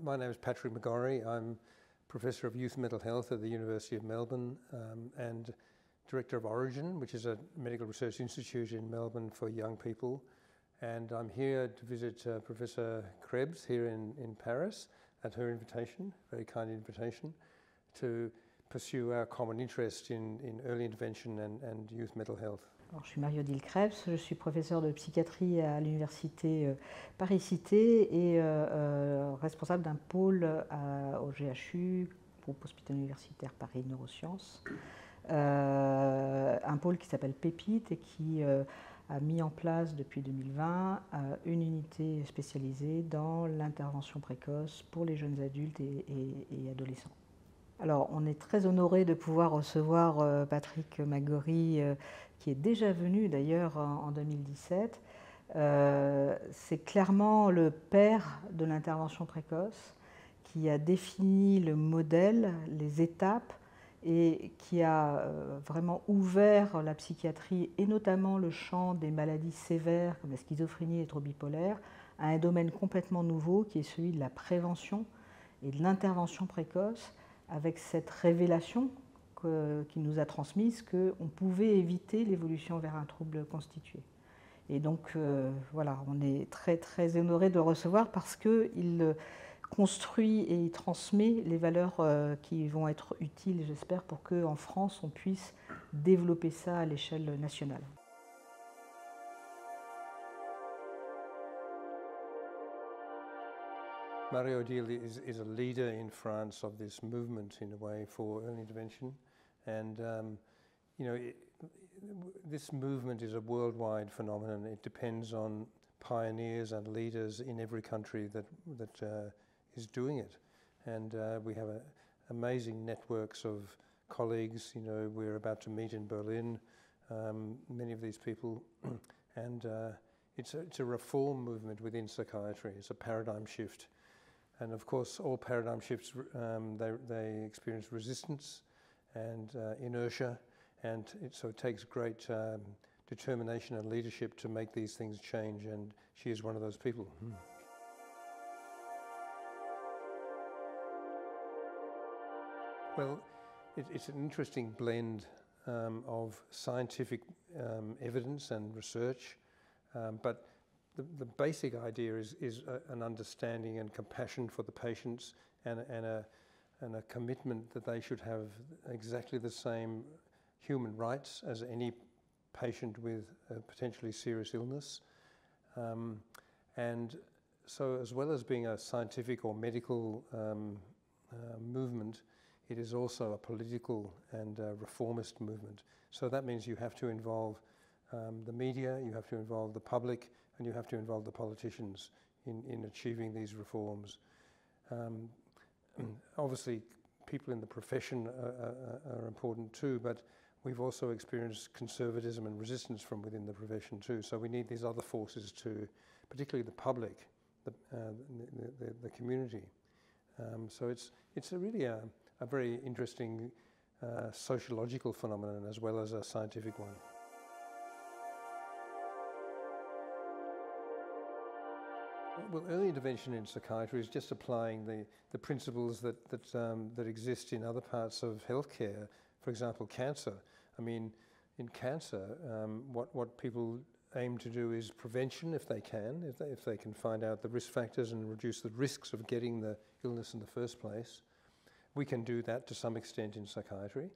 My name is Patrick McGorry. I'm Professor of Youth Mental Health at the University of Melbourne and Director of Origin, which is a medical research institute in Melbourne for young people. And I'm here to visit Professor Krebs here in Paris at her invitation, very kind invitation, to pursue our common interest in early intervention and youth mental health. Alors, je suis Marie-Odile Krebs, je suis professeure de psychiatrie à l'université Paris-Cité et responsable d'un pôle au GHU, groupe hospitalier universitaire Paris Neurosciences, un pôle qui s'appelle PEPIT et qui a mis en place depuis 2020 une unité spécialisée dans l'intervention précoce pour les jeunes adultes et adolescents. Alors, on est très honoré de pouvoir recevoir Patrick McGorry, qui est déjà venu d'ailleurs en 2017. C'est clairement le père de l'intervention précoce qui a défini le modèle, les étapes et qui a vraiment ouvert la psychiatrie et notamment le champ des maladies sévères comme la schizophrénie et les troubles bipolaires à un domaine complètement nouveau qui est celui de la prévention et de l'intervention précoce, avec cette révélation qu'il nous a transmise qu'on pouvait éviter l'évolution vers un trouble constitué. Et donc voilà, on est très très honoré de le recevoir parce qu'il construit et il transmet les valeurs qui vont être utiles, j'espère, pour qu'en France on puisse développer ça à l'échelle nationale. Marie-Odile is a leader in France of this movement in a way for early intervention, and you know, this movement is a worldwide phenomenon. It depends on pioneers and leaders in every country that is doing it, and we have amazing networks of colleagues. You know, we're about to meet in Berlin, many of these people, and it's a reform movement within psychiatry. It's a paradigm shift. And of course, all paradigm shifts, they experience resistance and inertia, and so it takes great determination and leadership to make these things change, and she is one of those people. Well, it's an interesting blend of scientific evidence and research, but the basic idea is an understanding and compassion for the patients and a commitment that they should have exactly the same human rights as any patient with a potentially serious illness. And so as well as being a scientific or medical movement, it is also a political and reformist movement. So that means you have to involve the media, you have to involve the public, and you have to involve the politicians in achieving these reforms. Obviously, people in the profession are important too, but we've also experienced conservatism and resistance from within the profession too. So we need these other forces to, particularly the public, the community. So it's really a very interesting sociological phenomenon as well as a scientific one. Well, early intervention in psychiatry is just applying the principles that exist in other parts of healthcare. For example, cancer. I mean, in cancer, what people aim to do is prevention if they can, if they can find out the risk factors and reduce the risks of getting the illness in the first place. We can do that to some extent in psychiatry.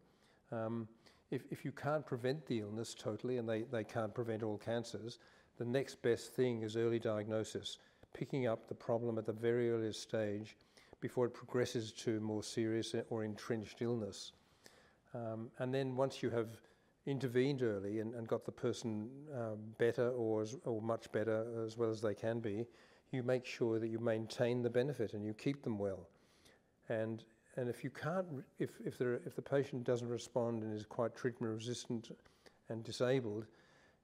If you can't prevent the illness totally, and they can't prevent all cancers, the next best thing is early diagnosis, picking up the problem at the very earliest stage before it progresses to more serious or entrenched illness. And then once you have intervened early and got the person better or much better as well as they can be, you make sure that you maintain the benefit and you keep them well. And if you can't, if the patient doesn't respond and is quite treatment resistant and disabled,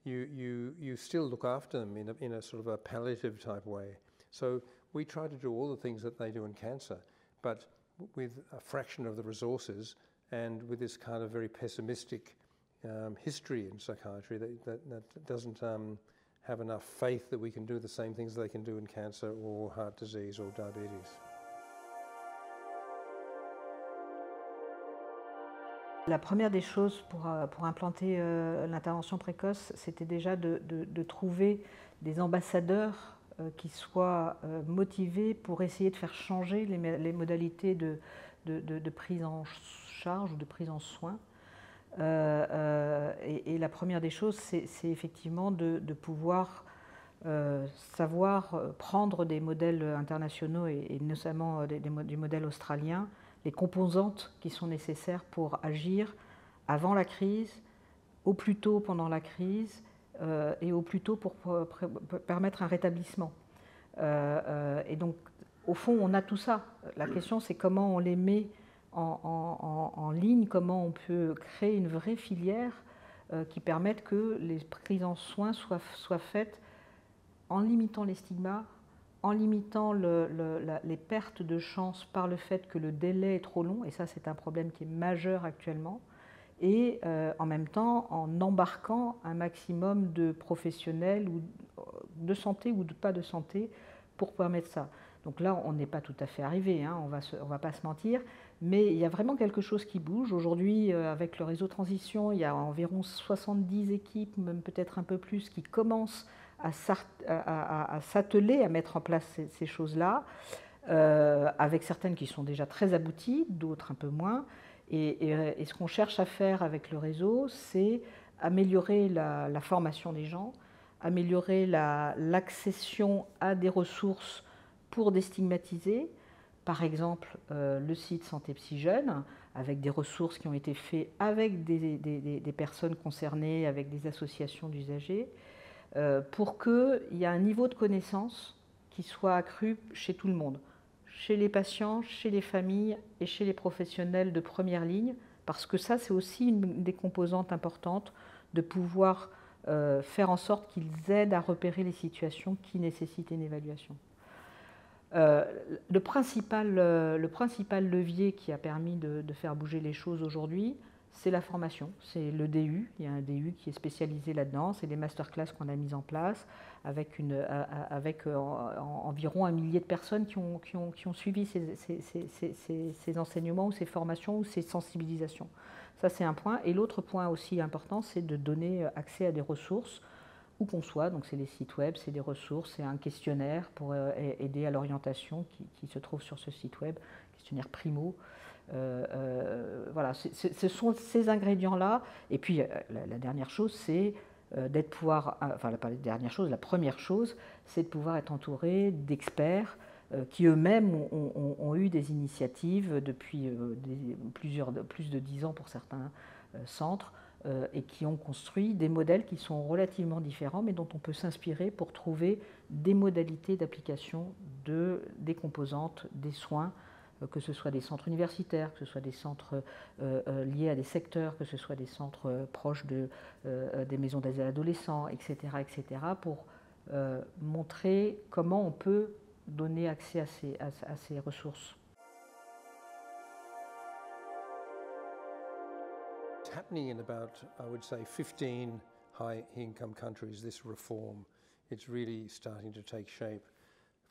you still look after them in a sort of a palliative type way. So we try to do all the things that they do in cancer, but with a fraction of the resources and with this kind of very pessimistic history in psychiatry that doesn't have enough faith that we can do the same things they can do in cancer or heart disease or diabetes. La première des choses pour implanter l'intervention précoce, c'était déjà de trouver des ambassadeurs qui soient motivés pour essayer de faire changer les modalités de prise en charge ou de prise en soin. Et la première des choses, c'est effectivement de pouvoir savoir prendre des modèles internationaux et notamment du modèle australien, les composantes qui sont nécessaires pour agir avant la crise, au plus tôt pendant la crise et au plus tôt pour permettre un rétablissement. Et donc, au fond, on a tout ça. La question, c'est comment on les met en ligne, comment on peut créer une vraie filière qui permette que les prises en soins soient faites en limitant les stigmas, en limitant les pertes de chance par le fait que le délai est trop long, et ça c'est un problème qui est majeur actuellement, et en même temps en embarquant un maximum de professionnels ou de santé ou de pas de santé pour permettre ça. Donc là, on n'est pas tout à fait arrivé, hein, on va pas se mentir, mais il y a vraiment quelque chose qui bouge. Aujourd'hui, avec le réseau Transition, il y a environ 70 équipes, même peut-être un peu plus, qui commencent à s'atteler à mettre en place ces choses-là, avec certaines qui sont déjà très abouties, d'autres un peu moins. Et ce qu'on cherche à faire avec le réseau, c'est améliorer la formation des gens, améliorer l'accession à des ressources pour déstigmatiser. Par exemple, le site Santé Psy Jeune, avec des ressources qui ont été faites avec des personnes concernées, avec des associations d'usagers, pour qu'il y ait un niveau de connaissance qui soit accru chez tout le monde, chez les patients, chez les familles et chez les professionnels de première ligne, parce que ça, c'est aussi une des composantes importantes de pouvoir faire en sorte qu'ils aident à repérer les situations qui nécessitent une évaluation. Le principal levier qui a permis de faire bouger les choses aujourd'hui, c'est la formation, c'est le DU. Il y a un DU qui est spécialisé là-dedans, c'est les masterclass qu'on a mis en place avec environ 1 millier de personnes qui ont suivi ces enseignements ou ces formations ou ces sensibilisations. Ça, c'est un point. Et l'autre point aussi important, c'est de donner accès à des ressources où qu'on soit, donc c'est des sites web, c'est des ressources, c'est un questionnaire pour aider à l'orientation qui se trouve sur ce site web, questionnaire Primo. Voilà, ce sont ces ingrédients-là. Et puis la dernière chose, c'est d'être pouvoir, enfin pas la dernière chose, la première chose, c'est de pouvoir être entouré d'experts qui eux-mêmes ont eu des initiatives depuis plus de 10 ans pour certains centres, et qui ont construit des modèles qui sont relativement différents, mais dont on peut s'inspirer pour trouver des modalités d'application des composantes, des soins, que ce soit des centres universitaires, que ce soit des centres liés à des secteurs, que ce soit des centres proches des maisons d'adolescents, etc., pour montrer comment on peut donner accès à ces ressources. It's happening in about, I would say, 15 high-income countries, this reform. It's really starting to take shape,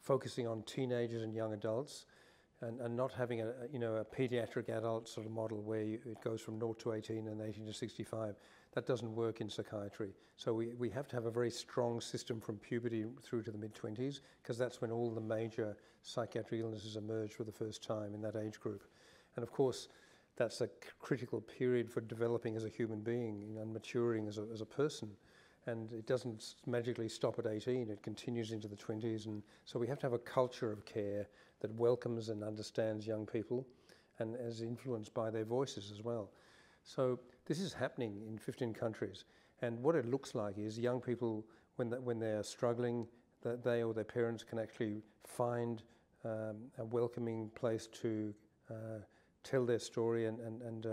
focusing on teenagers and young adults, and not having a pediatric adult sort of model where it goes from 0 to 18 and 18 to 65. That doesn't work in psychiatry. So we have to have a very strong system from puberty through to the mid-20s, because that's when all the major psychiatric illnesses emerge for the first time in that age group. And of course, that's a critical period for developing as a human being and maturing as a person. And it doesn't magically stop at 18, it continues into the 20s. And so we have to have a culture of care that welcomes and understands young people and is influenced by their voices as well. So this is happening in 15 countries. And what it looks like is young people, when they're struggling, that they or their parents can actually find a welcoming place to tell their story and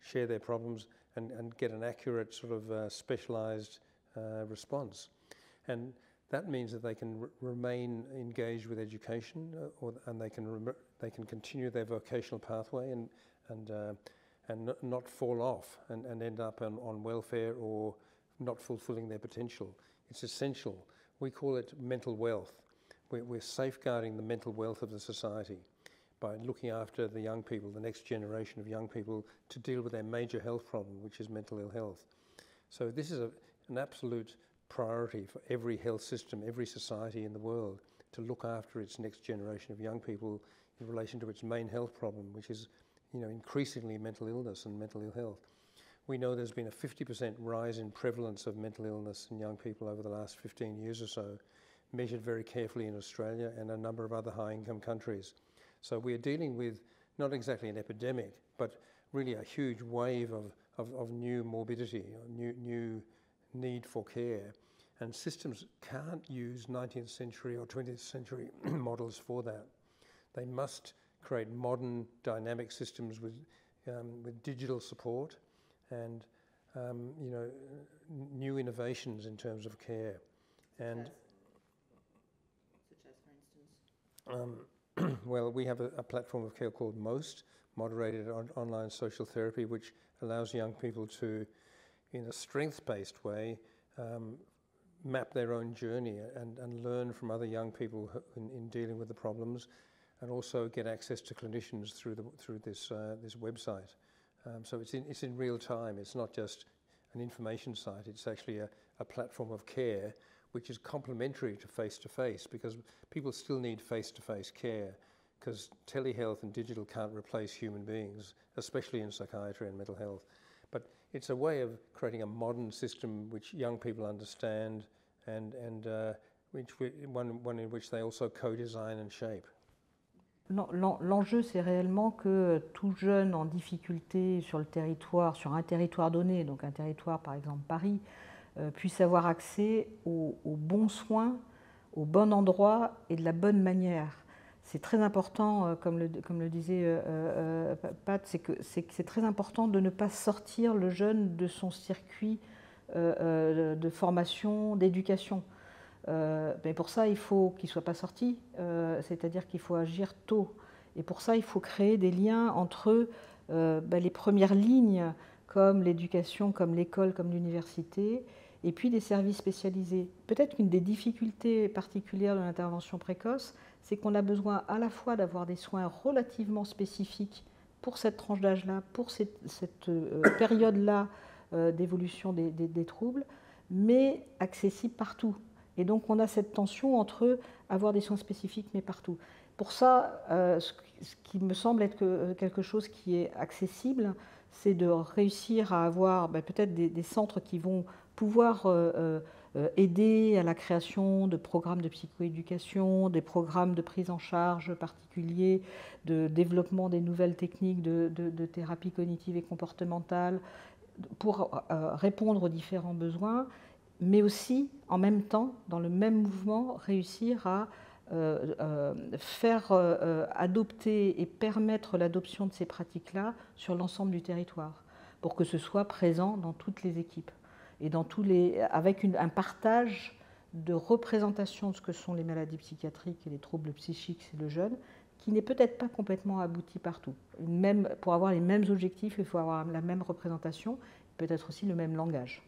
share their problems and get an accurate sort of specialised response. And that means that they can remain engaged with education, and they can continue their vocational pathway and not fall off and end up on welfare or not fulfilling their potential. It's essential. We call it mental wealth. We're safeguarding the mental wealth of the society, by looking after the young people, the next generation of young people, to deal with their major health problem, which is mental ill health. So this is an absolute priority for every health system, every society in the world, to look after its next generation of young people in relation to its main health problem, which is, increasingly mental illness and mental ill health. We know there's been a 50% rise in prevalence of mental illness in young people over the last 15 years or so, measured very carefully in Australia and a number of other high-income countries. So we're dealing with not exactly an epidemic, but really a huge wave of new morbidity, new need for care. And systems can't use 19th century or 20th century models for that. They must create modern dynamic systems with digital support and new innovations in terms of care. And such as, for instance? Well, we have a platform of care called MOST, Moderated Online Social Therapy, which allows young people to, in a strengths-based way, map their own journey and learn from other young people in dealing with the problems, and also get access to clinicians through this website. So it's in real time. It's not just an information site. It's actually a platform of care which is complementary to face-to-face, because people still need face-to-face care, because telehealth and digital can't replace human beings, especially in psychiatry and mental health. But it's a way of creating a modern system which young people understand and one in which they also co-design and shape. L'enjeu, c'est réellement que tout jeune en difficulté sur le territoire, sur un territoire donné, donc un territoire par exemple Paris, puisse avoir accès aux bons soins, au bon endroit et de la bonne manière. C'est très important, comme le disait Pat, c'est très important de ne pas sortir le jeune de son circuit de formation, d'éducation. Mais pour ça, il faut qu'il ne soit pas sorti, c'est-à-dire qu'il faut agir tôt. Et pour ça, il faut créer des liens entre les premières lignes, comme l'éducation, comme l'école, comme l'université, et puis des services spécialisés. Peut-être qu'une des difficultés particulières de l'intervention précoce, c'est qu'on a besoin à la fois d'avoir des soins relativement spécifiques pour cette tranche d'âge-là, pour cette période-là d'évolution des troubles, mais accessibles partout. Et donc on a cette tension entre avoir des soins spécifiques mais partout. Pour ça, ce qui me semble être quelque chose qui est accessible, c'est de réussir à avoir peut-être des centres qui vont pouvoir aider à la création de programmes de psychoéducation, des programmes de prise en charge particuliers, de développement des nouvelles techniques de thérapie cognitive et comportementale pour répondre aux différents besoins, mais aussi, en même temps, dans le même mouvement, réussir à faire adopter et permettre l'adoption de ces pratiques-là sur l'ensemble du territoire, pour que ce soit présent dans toutes les équipes, et avec un partage de représentation de ce que sont les maladies psychiatriques et les troubles psychiques chez le jeune, qui n'est peut-être pas complètement abouti partout. Pour avoir les mêmes objectifs, il faut avoir la même représentation, peut-être aussi le même langage.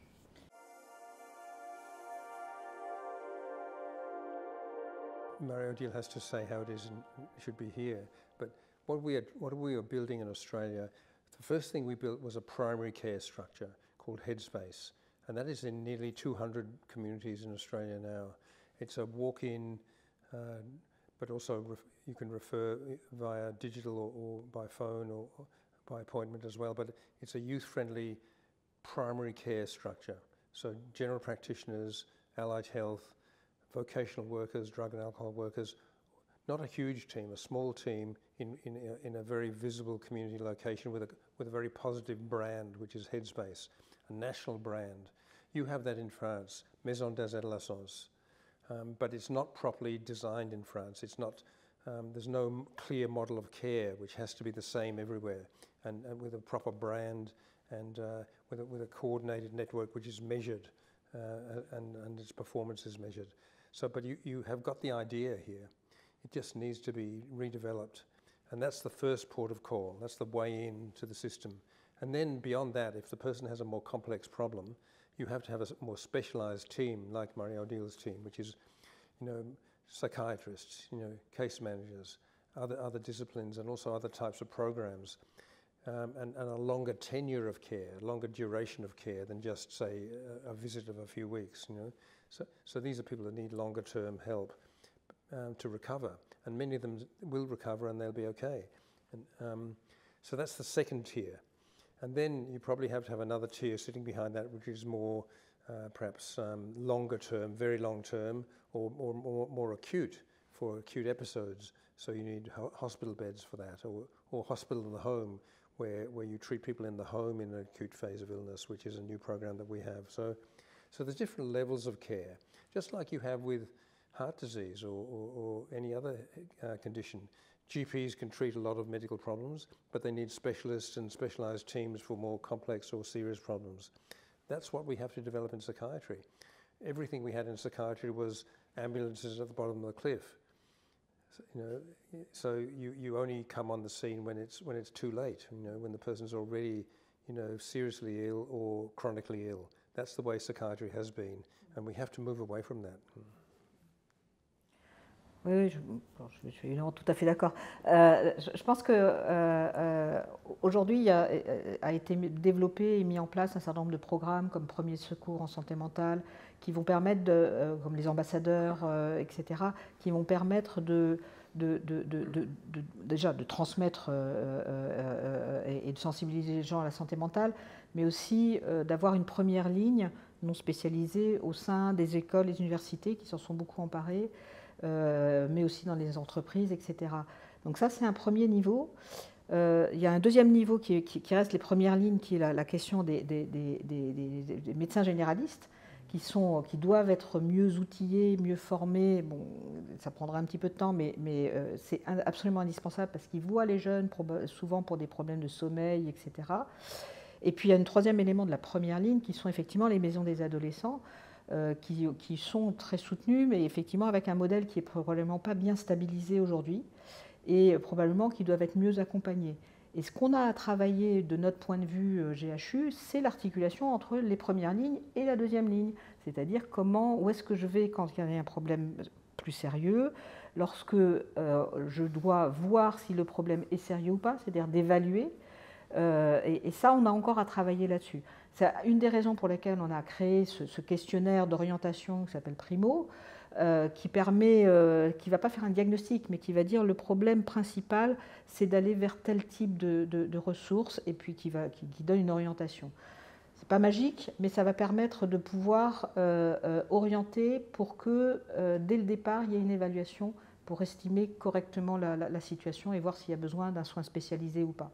Marie-Odile has to say how it is and should be here, but what we are building in Australia, the first thing we built was a primary care structure called Headspace, and that is in nearly 200 communities in Australia now. It's a walk-in, but also you can refer via digital or by phone or by appointment as well, but it's a youth-friendly primary care structure. So general practitioners, allied health, vocational workers, drug and alcohol workers, not a huge team, a small team in a very visible community location with a very positive brand, which is Headspace, a national brand. You have that in France, Maison des Adolescents, but it's not properly designed in France. It's not. There's no clear model of care which has to be the same everywhere, and with a proper brand and with a coordinated network which is measured and its performance is measured. So, but you have got the idea here. It just needs to be redeveloped. And that's the first port of call. That's the way into the system. And then beyond that, if the person has a more complex problem, you have to have a more specialized team like Marie-Odile's team, which is, psychiatrists, case managers, other disciplines and also other types of programs, and a longer tenure of care, longer duration of care than just, say, a visit of a few weeks, you know. So these are people that need longer term help to recover, and many of them will recover and they'll be okay. And so that's the second tier. And then you probably have to have another tier sitting behind that, which is more perhaps longer term, very long term, or more acute, for acute episodes. So you need hospital beds for that, or hospital in the home, where you treat people in the home in an acute phase of illness, which is a new program that we have. So there's different levels of care, just like you have with heart disease or any other condition. GPs can treat a lot of medical problems, but they need specialists and specialised teams for more complex or serious problems. That's what we have to develop in psychiatry. Everything we had in psychiatry was ambulances at the bottom of the cliff. So you only come on the scene when it's too late. You know, when the person's already, you know, seriously ill or chronically ill. That's the way psychiatry has been, and we have to move away from that. Oui, je suis évidemment tout à fait d'accord. Je pense que aujourd'hui a été développé et mis en place un certain nombre de programmes comme Premier Secours en santé mentale, qui vont permettre, comme les ambassadeurs, etc., qui vont permettre déjà de transmettre et de sensibiliser les gens à la santé mentale, mais aussi d'avoir une première ligne non spécialisée au sein des écoles et des universités qui s'en sont beaucoup emparées, mais aussi dans les entreprises, etc. Donc ça, c'est un premier niveau. Il y a un deuxième niveau qui reste les premières lignes, qui est la question des médecins généralistes, qui doivent être mieux outillés, mieux formés. Bon, ça prendra un petit peu de temps, mais c'est absolument indispensable parce qu'ils voient les jeunes souvent pour des problèmes de sommeil, etc. Et puis il y a un troisième élément de la première ligne qui sont effectivement les maisons des adolescents, qui sont très soutenus, mais effectivement avec un modèle qui n'est probablement pas bien stabilisé aujourd'hui et probablement qui doivent être mieux accompagnés. Et ce qu'on a à travailler de notre point de vue GHU, c'est l'articulation entre les premières lignes et la deuxième ligne. C'est-à-dire où est-ce que je vais quand il y a un problème plus sérieux, lorsque je dois voir si le problème est sérieux ou pas, c'est-à-dire d'évaluer. Et ça, on a encore à travailler là-dessus. C'est une des raisons pour lesquelles on a créé ce questionnaire d'orientation qui s'appelle Primo, qui ne va pas faire un diagnostic, mais qui va dire le problème principal, c'est d'aller vers tel type de ressources, et puis qui donne une orientation. Ce n'est pas magique, mais ça va permettre de pouvoir orienter pour que, dès le départ, il y ait une évaluation pour estimer correctement la situation et voir s'il y a besoin d'un soin spécialisé ou pas.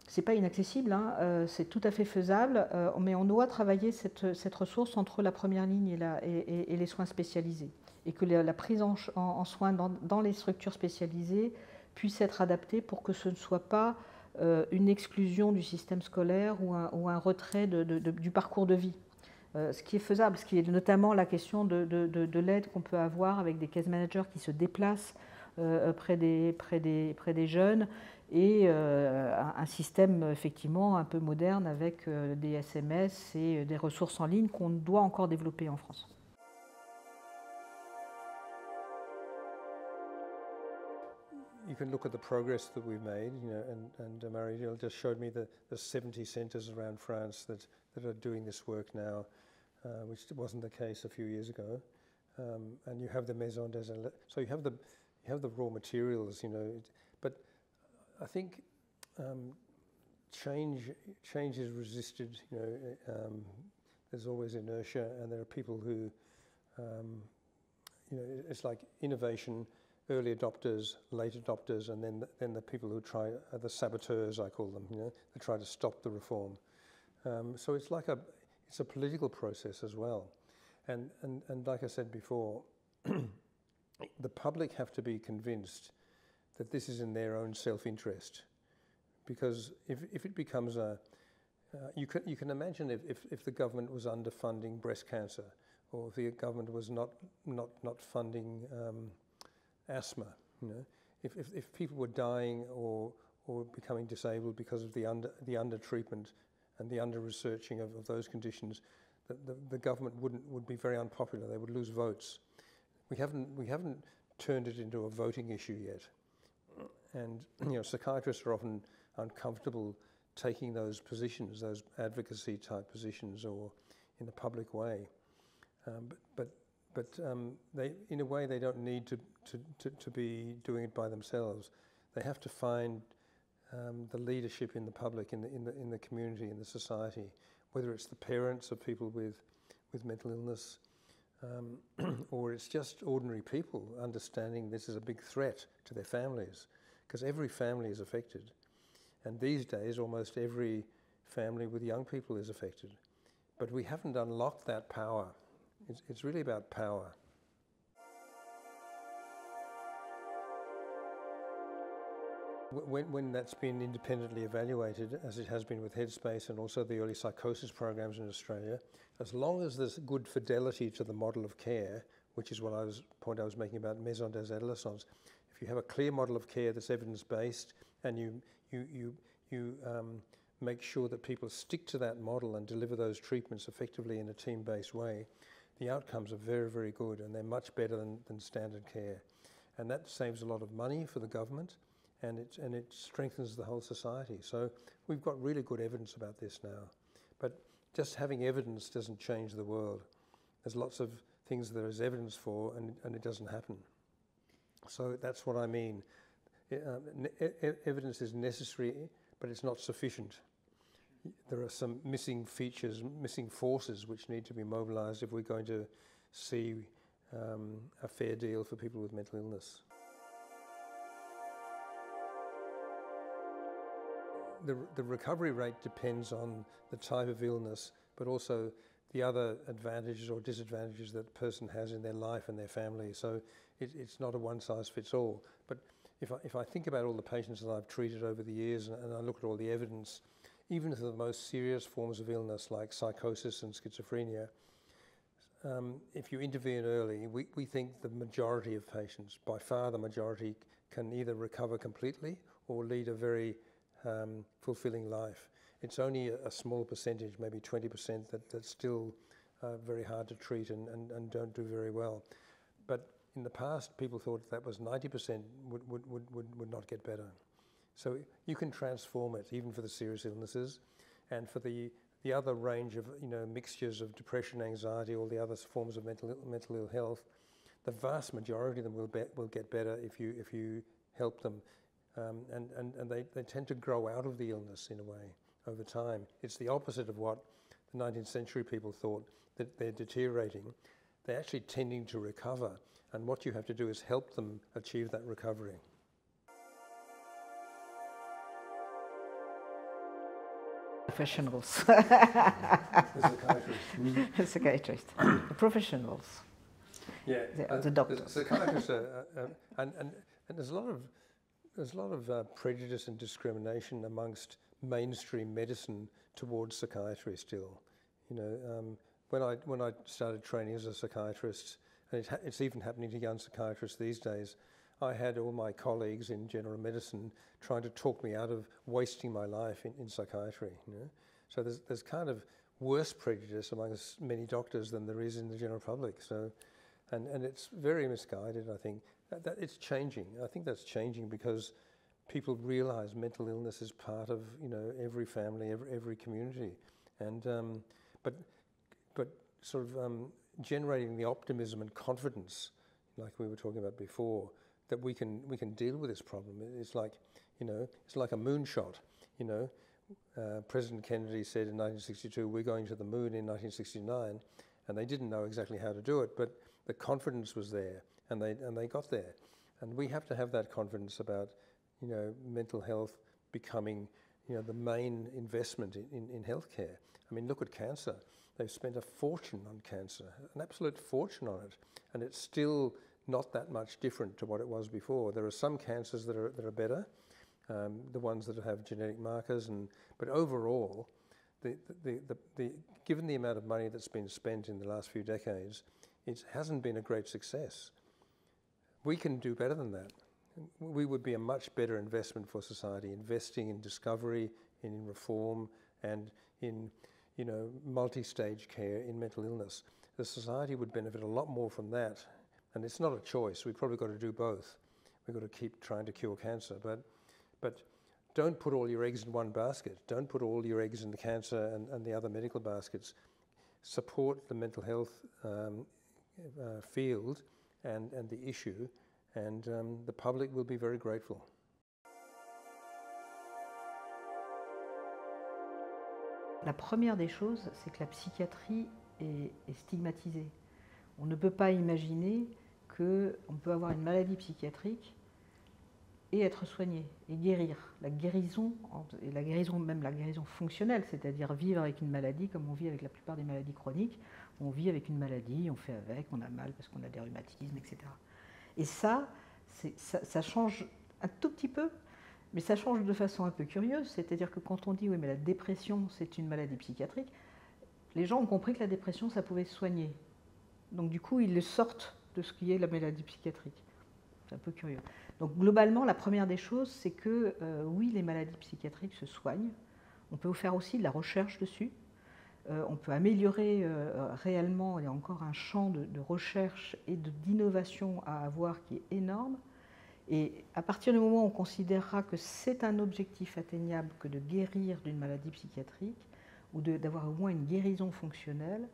Ce n'est pas inaccessible, hein, c'est tout à fait faisable, mais on doit travailler cette ressource entre la première ligne et les soins spécialisés. Et que la prise en soin dans les structures spécialisées puisse être adaptée pour que ce ne soit pas une exclusion du système scolaire ou un retrait du parcours de vie. Ce qui est faisable, ce qui est notamment la question de l'aide qu'on peut avoir avec des case managers qui se déplacent près des jeunes, et un système effectivement un peu moderne avec des SMS et des ressources en ligne qu'on doit encore développer en France. You can look at the progress that we've made, you know, and Marie just showed me the 70 centres around France that are doing this work now, which wasn't the case a few years ago. And you have the maison des élèves, so you have the raw materials, you know, but I think change is resisted. You know, there's always inertia, and there are people who, you know, it's like innovation, early adopters, late adopters, and then the people who try, the saboteurs, I call them. You know, they try to stop the reform. So it's like it's a political process as well, and like I said before, the public have to be convinced that this is in their own self-interest, because if it becomes you can imagine if the government was underfunding breast cancer, or if the government was not funding asthma, you know, if people were dying or becoming disabled because of the under treatment and the under researching of those conditions, the government would be very unpopular. They would lose votes. We haven't turned it into a voting issue yet. And psychiatrists are often uncomfortable taking those positions, those advocacy type positions, or in a public way. But they, in a way, they don't need to be doing it by themselves. They have to find the leadership in the public, in the community, in the society, whether it's the parents of people with mental illness, or it's just ordinary people understanding this is a big threat to their families, because every family is affected. And these days, almost every family with young people is affected. But we haven't unlocked that power. It's really about power. When that's been independently evaluated, as it has been with Headspace and also the early psychosis programs in Australia, as long as there's good fidelity to the model of care, which is point I was making about Maison des Adolescents, if you have a clear model of care that's evidence-based and you make sure that people stick to that model and deliver those treatments effectively in a team-based way, the outcomes are very, very good, and they're much better than standard care. And that saves a lot of money for the government, and it strengthens the whole society. So we've got really good evidence about this now. But just having evidence doesn't change the world. There's lots of things there is evidence for, and it doesn't happen. So that's what I mean. Evidence is necessary, but it's not sufficient. There are some missing features, missing forces which need to be mobilised if we're going to see a fair deal for people with mental illness. The recovery rate depends on the type of illness, but also the other advantages or disadvantages that the person has in their life and their family. So it's not a one-size-fits-all. But if I think about all the patients that I've treated over the years and I look at all the evidence, even for the most serious forms of illness like psychosis and schizophrenia, if you intervene early, we think the majority of patients, by far the majority, can either recover completely or lead a very fulfilling life. It's only a small percentage, maybe 20%, that's still very hard to treat and don't do very well. But in the past, people thought that was 90% would not get better. So you can transform it, even for the serious illnesses, and for the other range of mixtures of depression, anxiety, all the other forms of mental ill health. The vast majority of them will get better if you help them, and they tend to grow out of the illness in a way over time. It's the opposite of what the 19th century people thought, that they're deteriorating. They're actually tending to recover, and what you have to do is help them achieve that recovery. Professionals. The psychiatrist. The psychiatrist. The professionals. Yeah. The doctors. The psychiatrists and there's a lot of prejudice and discrimination amongst mainstream medicine towards psychiatry still. When I started training as a psychiatrist, and it's even happening to young psychiatrists these days, I had all my colleagues in general medicine trying to talk me out of wasting my life in psychiatry. So there's kind of worse prejudice amongst many doctors than there is in the general public. So, and it's very misguided. I think that it's changing. I think that's changing because people realise mental illness is part of every family, every community, and but sort of generating the optimism and confidence, like we were talking about before, that we can deal with this problem. It's like a moonshot. President Kennedy said in 1962, we're going to the moon in 1969, and they didn't know exactly how to do it, but the confidence was there, and they got there. And we have to have that confidence about mental health becoming the main investment in healthcare. I mean, look at cancer. They've spent a fortune on cancer, an absolute fortune on it, and it's still not that much different to what it was before. There are some cancers that are better, the ones that have genetic markers, but overall, given the amount of money that's been spent in the last few decades, it hasn't been a great success. We can do better than that. We would be a much better investment for society, investing in discovery, in reform, and in multi-stage care in mental illness. The society would benefit a lot more from that, And it's not a choice. We've probably got to do both. We've got to keep trying to cure cancer, but don't put all your eggs in one basket. Don't put all your eggs in the cancer and the other medical baskets. Support the mental health field and the issue, and the public will be very grateful. La première des choses, c'est que la psychiatrie est stigmatisée. On ne peut pas imaginer qu'on peut avoir une maladie psychiatrique et être soigné, et guérir. La guérison, et la guérison, même la guérison fonctionnelle, c'est-à-dire vivre avec une maladie comme on vit avec la plupart des maladies chroniques. On vit avec une maladie, on fait avec, on a mal parce qu'on a des rhumatismes, etc. Et ça change un tout petit peu, mais ça change de façon un peu curieuse, c'est-à-dire que quand on dit oui mais la dépression c'est une maladie psychiatrique, les gens ont compris que la dépression ça pouvait se soigner. Donc du coup ils le sortent de ce qui est la maladie psychiatrique. C'est un peu curieux. Donc globalement la première des choses c'est que oui les maladies psychiatriques se soignent, on peut faire aussi de la recherche dessus, on peut améliorer réellement, il y a encore un champ de recherche et d'innovation à avoir qui est énorme. Et à partir du moment où on considérera que c'est un objectif atteignable que de guérir d'une maladie psychiatrique, ou d'avoir au moins une guérison fonctionnelle,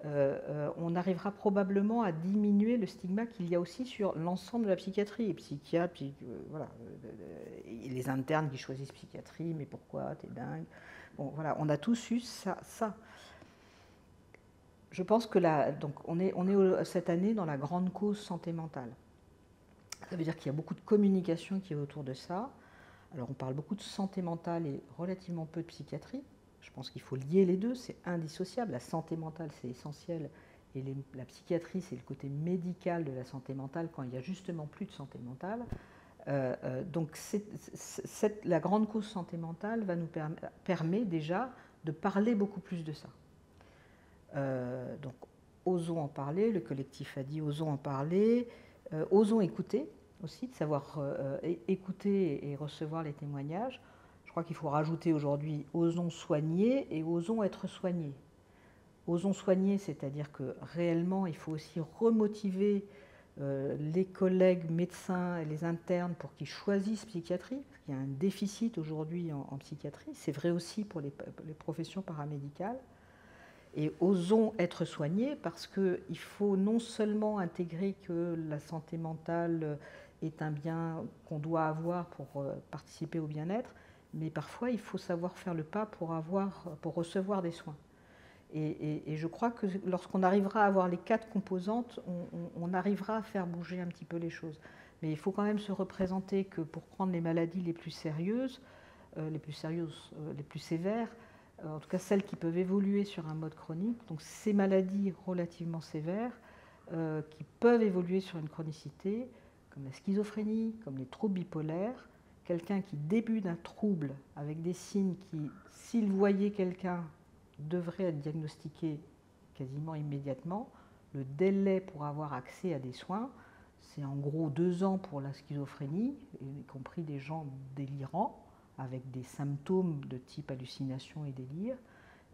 on arrivera probablement à diminuer le stigma qu'il y a aussi sur l'ensemble de la psychiatrie, les psychiatres, voilà, et les internes qui choisissent psychiatrie, mais pourquoi, t'es dingue. Bon, voilà, on a tous eu ça. Je pense que donc on est cette année dans la grande cause santé mentale. Ça veut dire qu'il y a beaucoup de communication qui est autour de ça. Alors on parle beaucoup de santé mentale et relativement peu de psychiatrie. Je pense qu'il faut lier les deux, c'est indissociable. La santé mentale, c'est essentiel, et la psychiatrie, c'est le côté médical de la santé mentale quand il n'y a justement plus de santé mentale. Donc la grande cause santé mentale nous permet déjà de parler beaucoup plus de ça. Donc osons en parler, le collectif a dit osons en parler, osons écouter aussi, de savoir écouter et recevoir les témoignages. Je crois qu'il faut rajouter aujourd'hui osons soigner et osons être soignés. Osons soigner, c'est-à-dire que réellement il faut aussi remotiver les collègues médecins et les internes pour qu'ils choisissent psychiatrie, parce qu'il y a un déficit aujourd'hui en psychiatrie, c'est vrai aussi pour les professions paramédicales. Et osons être soignés parce qu'il faut non seulement intégrer que la santé mentale est un bien qu'on doit avoir pour participer au bien-être, mais parfois il faut savoir faire le pas pour recevoir des soins. Et je crois que lorsqu'on arrivera à avoir les 4 composantes, on arrivera à faire bouger un petit peu les choses. Mais il faut quand même se représenter que pour prendre les maladies les plus sérieuses, les plus sévères, en tout cas celles qui peuvent évoluer sur un mode chronique, donc ces maladies relativement sévères qui peuvent évoluer sur une chronicité, comme la schizophrénie, comme les troubles bipolaires, quelqu'un qui débute d'un trouble avec des signes qui, s'il voyait quelqu'un, devrait être diagnostiqué quasiment immédiatement. Le délai pour avoir accès à des soins, c'est en gros 2 ans pour la schizophrénie, y compris des gens délirants, avec des symptômes de type hallucination et délire,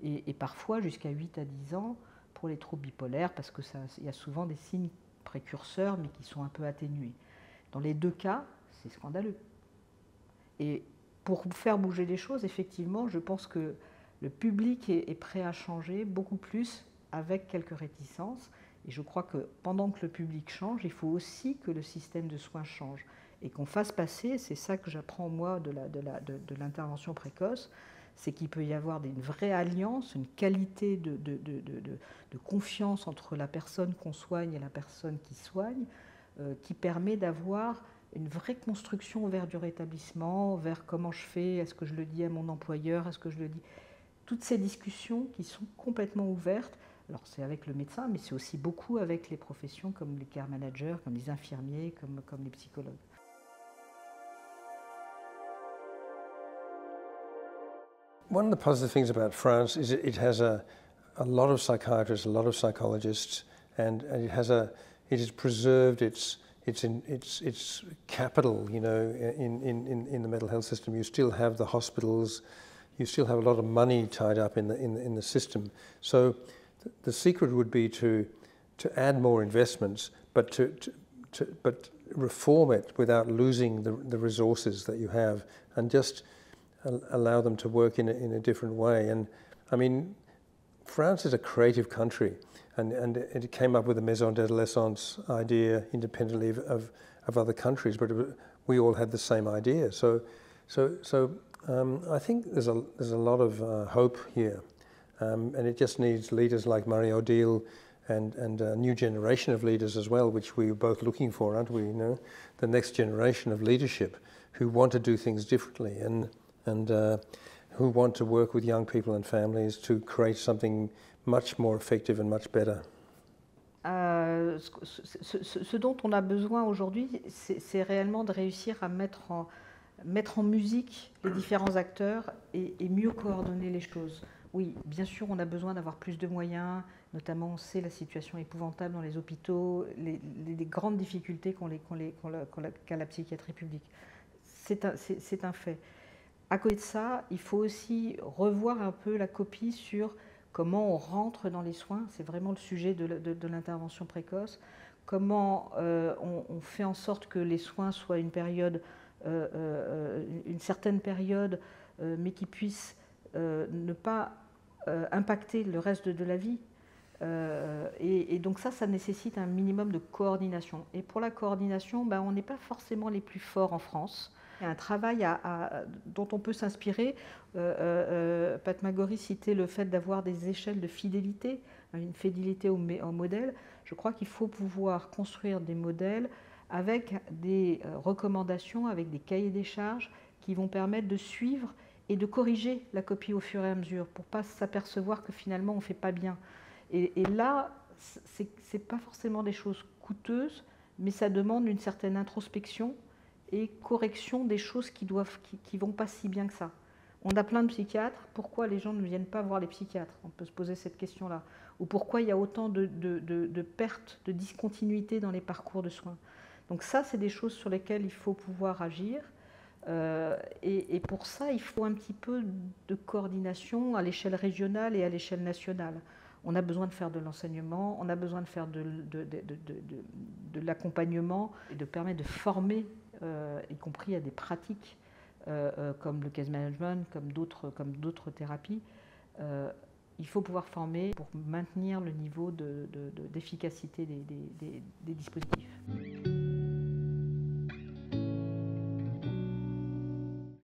et parfois jusqu'à 8 à 10 ans pour les troubles bipolaires, parce qu'il y a souvent des signes précurseurs, mais qui sont un peu atténués. Dans les 2 cas, c'est scandaleux. Et pour faire bouger les choses, effectivement, je pense que le public est prêt à changer beaucoup plus avec quelques réticences. Et je crois que pendant que le public change, il faut aussi que le système de soins change. Et qu'on fasse passer, c'est ça que j'apprends moi de l'intervention précoce, c'est qu'il peut y avoir une vraie alliance, une qualité de confiance entre la personne qu'on soigne et la personne qui soigne, qui permet d'avoir une vraie construction vers du rétablissement, vers comment je fais, est-ce que je le dis à mon employeur, est-ce que je le dis... Toutes ces discussions qui sont complètement ouvertes, alors c'est avec le médecin, mais c'est aussi beaucoup avec les professions comme les care managers, comme les infirmiers, comme les psychologues. One of the positive things about France is it has a lot of psychiatrists, a lot of psychologists, and it has preserved its capital, you know, in the mental health system. You still have the hospitals, you still have a lot of money tied up in the system. So the secret would be to to add more investments, but but reform it without losing the resources that you have, and just allow them to work in a different way. And I mean, France is a creative country, and it came up with the maison d'adolescence idea independently of other countries, but we all had the same idea. So I think there's a lot of hope here, and it just needs leaders like Marie-Odile and a new generation of leaders as well, which we're both looking for, aren't we? You know, the next generation of leadership who want to do things differently and who want to work with young people and families to create something much more effective and much better. Ce dont on a besoin aujourd'hui, c'est réellement de réussir à mettre en musique les différents acteurs et mieux coordonner les choses. Oui, bien sûr, on a besoin d'avoir plus de moyens, notamment on sait la situation épouvantable dans les hôpitaux, les grandes difficultés qu'a la psychiatrie publique. C'est un fait. À côté de ça, il faut aussi revoir un peu la copie sur comment on rentre dans les soins, c'est vraiment le sujet de l'intervention précoce, comment on fait en sorte que les soins soient une certaine période, mais qui puisse ne pas impacter le reste de la vie. Et donc ça nécessite un minimum de coordination. Et pour la coordination, ben, on n'est pas forcément les plus forts en France. Il y a un travail dont on peut s'inspirer. Pat McGorry citait le fait d'avoir des échelles de fidélité, une fidélité au modèle. Je crois qu'il faut pouvoir construire des modèles avec des recommandations, avec des cahiers des charges qui vont permettre de suivre et de corriger la copie au fur et à mesure pour ne pas s'apercevoir que finalement on ne fait pas bien. Et là, ce n'est pas forcément des choses coûteuses, mais ça demande une certaine introspection et correction des choses qui vont pas si bien que ça. On a plein de psychiatres, pourquoi les gens ne viennent pas voir les psychiatres? On peut se poser cette question-là. Ou pourquoi il y a autant de pertes, de discontinuité dans les parcours de soins? Donc ça, c'est des choses sur lesquelles il faut pouvoir agir. Et pour ça, il faut un petit peu de coordination à l'échelle régionale et à l'échelle nationale. On a besoin de faire de l'enseignement, on a besoin de faire de l'accompagnement et de permettre de former, y compris à des pratiques comme le case management, comme d'autres thérapies. Il faut pouvoir former pour maintenir le niveau d'efficacité des dispositifs.